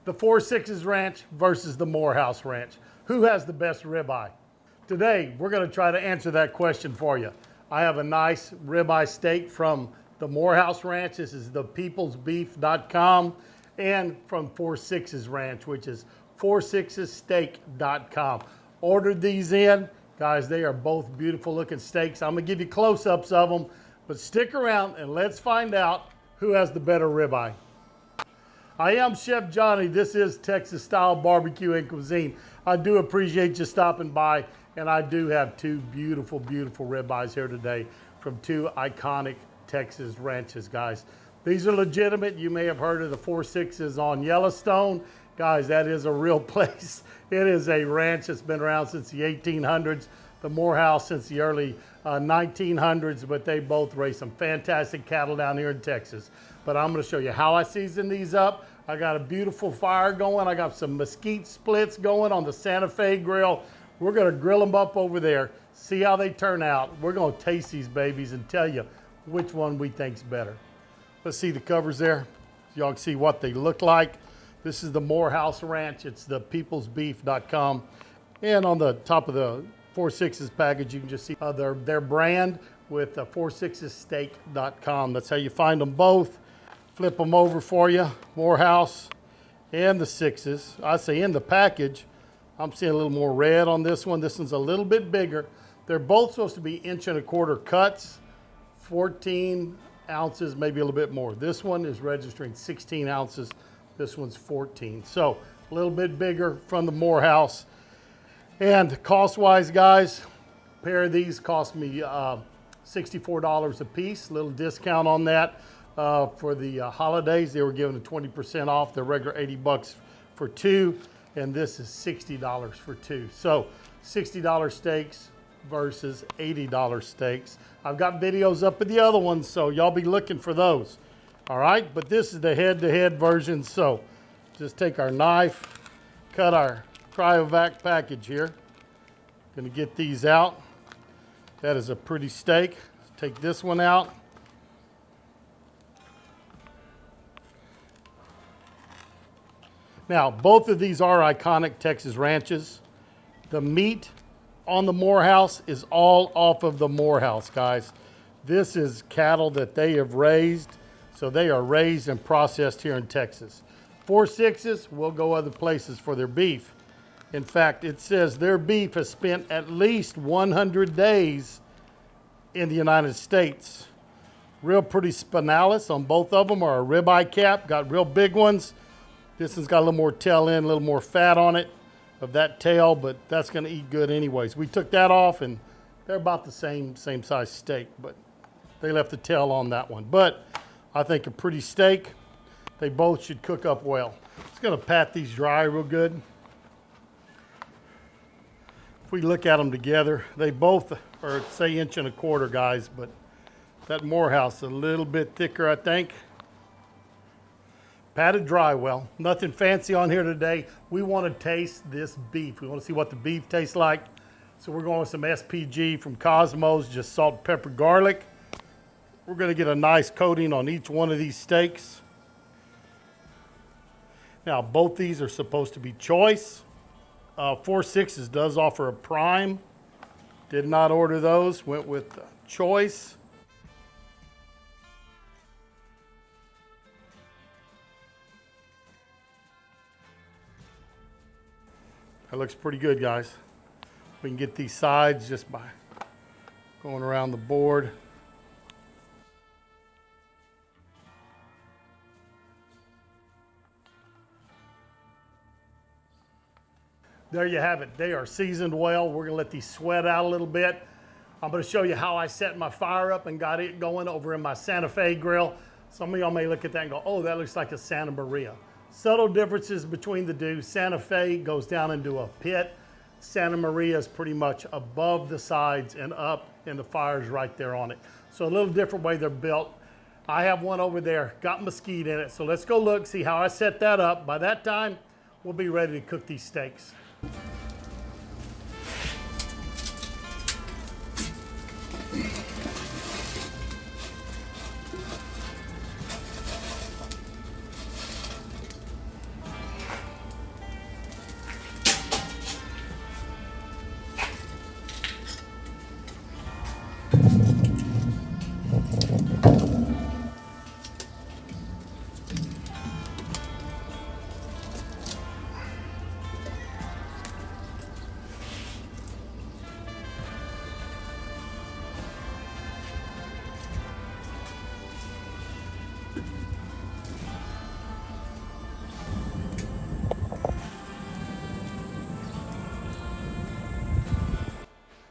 The 4-6 Ranch versus the Moorhouse Ranch. Who has the best ribeye? Today, we're gonna try to answer that question for you. I have a nice ribeye steak from the Moorhouse Ranch. This is the peoplesbeef.com, and from 4-6 Ranch, which is 46steak.com. Ordered these in. Guys, they are both beautiful looking steaks. I'm gonna give you close-ups of them, but stick around and let's find out who has the better ribeye. I am Chef Johnny. This is Texas Style Barbecue and Cuisine. I do appreciate you stopping by, and I do have two beautiful, beautiful ribeyes here today from two iconic Texas ranches, guys. These are legitimate. You may have heard of the 4-6s on Yellowstone. Guys, that is a real place. It is a ranch that's been around since the 1800s, the Moorhouse since the early 1900s, but they both raise some fantastic cattle down here in Texas. But I'm gonna show you how I season these up. I got a beautiful fire going. I got some mesquite splits going on the Santa Fe grill. We're gonna grill them up over there, see how they turn out. We're gonna taste these babies and tell you which one we think's better. Let's see the covers there. So y'all can see what they look like. This is the Moorhouse Ranch. It's the peoplesbeef.com. And on the top of the 4-6s package, you can just see their brand with 46steak.com. That's how you find them both. Flip them over for you, Moorhouse and the 6s. I say in the package, I'm seeing a little more red on this one. This one's a little bit bigger. They're both supposed to be 1¼ inch cuts, 14 ounces, maybe a little bit more. This one is registering 16 ounces. This one's 14. So a little bit bigger from the Moorhouse. And cost-wise, guys, a pair of these cost me $64 a piece. A little discount on that. For the holidays, they were giving a 20% off. They're regular $80 for two, and this is $60 for two. So $60 steaks versus $80 steaks. I've got videos up of the other ones, so y'all be looking for those. All right, but this is the head-to-head version. So just take our knife, cut our cryovac package here. Gonna get these out. That is a pretty steak. Take this one out. Now, both of these are iconic Texas ranches. The meat on the Moorhouse is all off of the Moorhouse, guys. This is cattle that they have raised, so they are raised and processed here in Texas. 4-6s will go other places for their beef. In fact, it says their beef has spent at least 100 days in the United States. Real pretty spinalis on both of them, are a ribeye cap, got real big ones. This one's got a little more tail end, a little more fat on it of that tail, but that's gonna eat good anyways. We took that off and they're about the same size steak, but they left the tail on that one. But I think a pretty steak. They both should cook up well. Just gonna pat these dry real good. If we look at them together, they both are, say, 1¼ inch, guys, but that Moorhouse is a little bit thicker, I think. Patted dry well. Nothing fancy on here today. We want to taste this beef. We want to see what the beef tastes like. So we're going with some SPG from Cosmos, just salt, pepper, garlic. We're going to get a nice coating on each one of these steaks. Now, both these are supposed to be choice. 4-6s does offer a prime. Did not order those. Went with choice. That looks pretty good, guys. We can get these sides just by going around the board. There you have it. They are seasoned well. We're gonna let these sweat out a little bit. I'm gonna show you how I set my fire up and got it going over in my Santa Fe grill. Some of y'all may look at that and go, oh, that looks like a Santa Maria. Subtle differences between the two. Santa Fe goes down into a pit. Santa Maria is pretty much above the sides and up, and the fire's right there on it. So a little different way they're built. I have one over there, got mesquite in it. So let's go look, see how I set that up. By that time, we'll be ready to cook these steaks.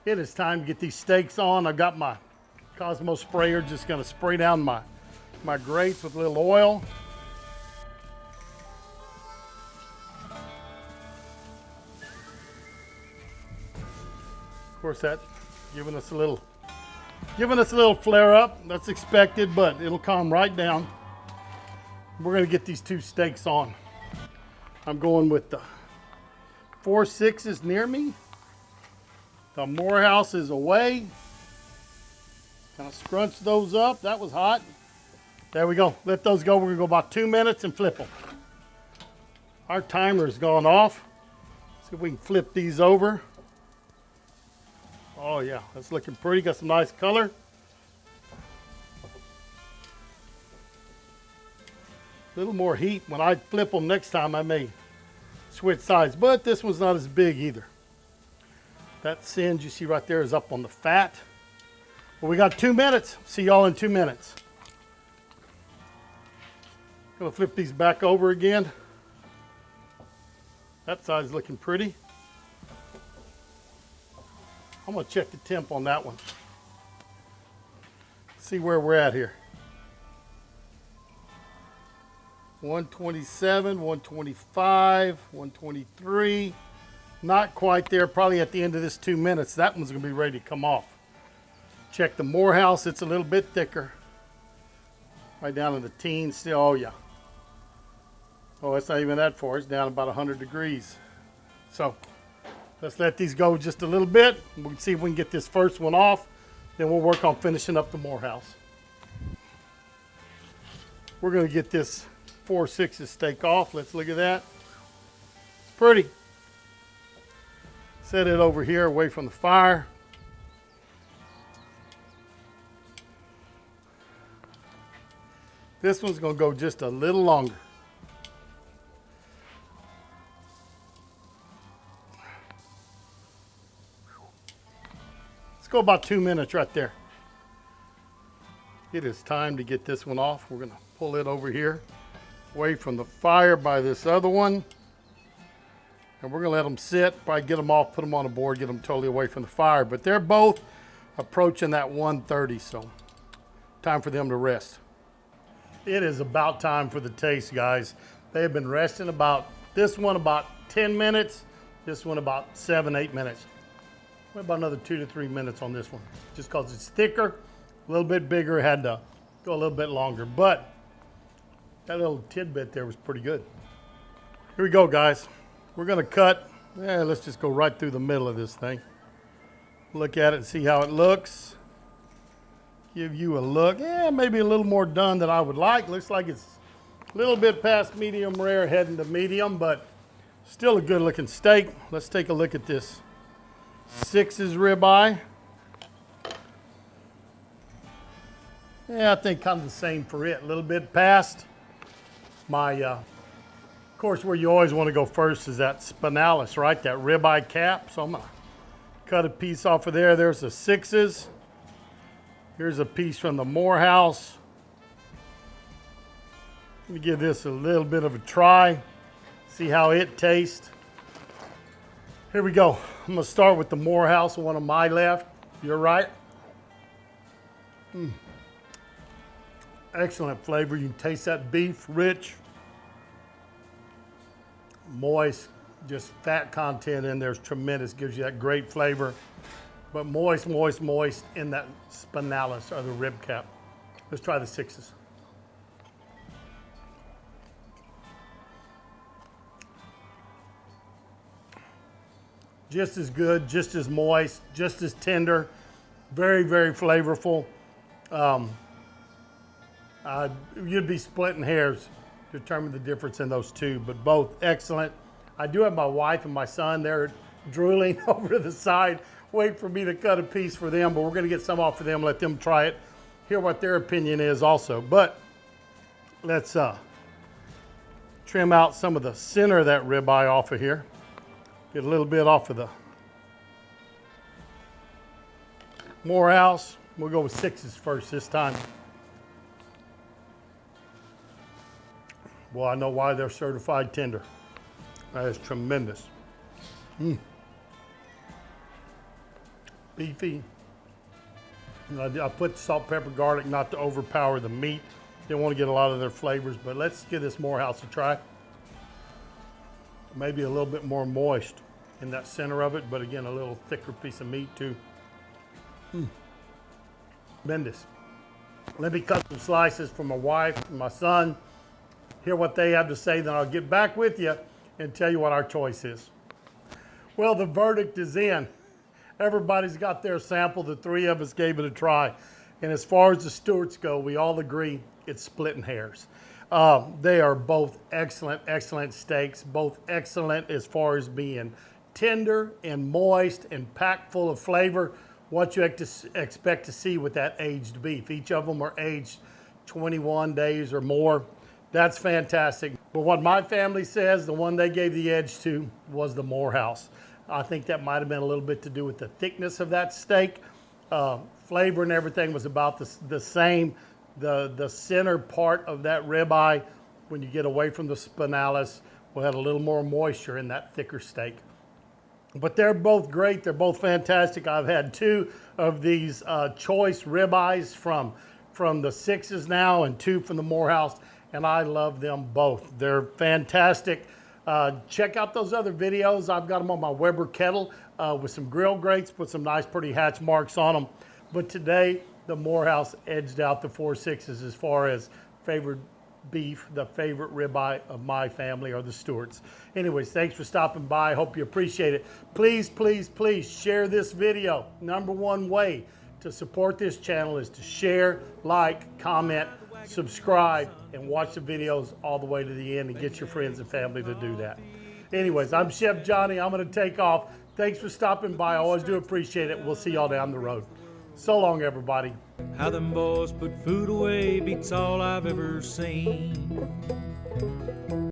It is time to get these steaks on. I've got my Cosmo sprayer, just gonna spray down my grates with a little oil. Of course, that giving us a little flare up. That's expected, but it'll calm right down. We're gonna get these two steaks on. I'm going with the 4.6s near me. The Moorhouse is away. Kind of scrunch those up. That was hot. There we go. Let those go. We're gonna go about 2 minutes and flip them. Our timer's gone off. See if we can flip these over. Oh yeah, that's looking pretty. Got some nice color. A little more heat. When I flip them next time, I may switch sides, but this one's not as big either. That singe you see right there is up on the fat. Well, we got 2 minutes. See y'all in 2 minutes. Gonna flip these back over again. That side's looking pretty. I'm gonna check the temp on that one. See where we're at here. 127, 125, 123. Not quite there, probably at the end of this 2 minutes. That one's gonna be ready to come off. Check the Moorhouse, it's a little bit thicker. Right down in the teens still, oh yeah. Oh, it's not even that far, it's down about 100 degrees. So, let's let these go just a little bit. We can see if we can get this first one off. Then we'll work on finishing up the Moorhouse. We're gonna get this 4.6 steak off. Let's look at that. It's pretty. Set it over here away from the fire. This one's gonna go just a little longer. Let's go about 2 minutes right there. It is time to get this one off. We're gonna pull it over here, away from the fire by this other one. And we're gonna let them sit, probably get them off, put them on a board, get them totally away from the fire. But they're both approaching that 130, so time for them to rest. It is about time for the taste, guys. They have been resting this one about 10 minutes, this one about 7, 8 minutes. What about another 2 to 3 minutes on this one? Just because it's thicker, a little bit bigger, had to go a little bit longer. But that little tidbit there was pretty good. Here we go, guys. We're gonna cut, let's just go right through the middle of this thing. Look at it and see how it looks. Give you a look. Maybe a little more done than I would like. Looks like it's a little bit past medium rare, heading to medium, but still a good looking steak. Let's take a look at this 6's ribeye. Yeah, I think kind of the same for it. A little bit past my, of course, where you always want to go first is that spinalis, right? That ribeye cap. So I'm gonna cut a piece off of there. There's the 6's. Here's a piece from the Moorhouse. Let me give this a little bit of a try. See how it tastes. Here we go. I'm gonna start with the Moorhouse, one on my left. You're right. Excellent flavor. You can taste that beef, rich, moist, just fat content in there is tremendous. Gives you that great flavor. But moist, moist, moist in that spinalis or the rib cap. Let's try the 6's. Just as good, just as moist, just as tender. Very, very flavorful. You'd be splitting hairs to determine the difference in those two, but both excellent. I do have my wife and my son. They're drooling over to the side, wait for me to cut a piece for them, but we're gonna get some off for them, let them try it, hear what their opinion is also. But let's trim out some of the center of that ribeye off of here. Get a little bit off of the Moorhouse. We'll go with 6's first this time. Well, I know why they're certified tender. That is tremendous. beefy. I put salt, pepper, garlic not to overpower the meat. Didn't want to get a lot of their flavors, but let's give this Moorhouse a try. Maybe a little bit more moist in that center of it, but again, a little thicker piece of meat too. Tremendous. Let me cut some slices for my wife and my son, hear what they have to say, then I'll get back with you and tell you what our choice is. Well, the verdict is in. Everybody's got their sample. The three of us gave it a try. And as far as the Stewarts go, we all agree it's splitting hairs. They are both excellent, excellent steaks, both excellent as far as being tender and moist and packed full of flavor. What you expect to see with that aged beef. Each of them are aged 21 days or more. That's fantastic. But what my family says, the one they gave the edge to was the Moorhouse. I think that might have been a little bit to do with the thickness of that steak. Flavor and everything was about the same. The center part of that ribeye, when you get away from the spinalis, will have a little more moisture in that thicker steak. But they're both great. They're both fantastic. I've had two of these choice ribeyes from the Sixes now and two from the Moorhouse, and I love them both. They're fantastic. Check out those other videos. I've got them on my Weber kettle with some grill grates, put some nice pretty hatch marks on them. But today, the Moorhouse edged out the 4 Sixes as far as favorite beef, the favorite ribeye of my family are the Stewarts. Anyways, thanks for stopping by. I hope you appreciate it. Please, please, please share this video. Number one way to support this channel is to share, like, comment, subscribe, and watch the videos all the way to the end and get your friends and family to do that. Anyways, I'm Chef Johnny. I'm going to take off. Thanks for stopping by. I always do appreciate it. We'll see y'all down the road. So long, everybody. How them boys put food away beats all I've ever seen.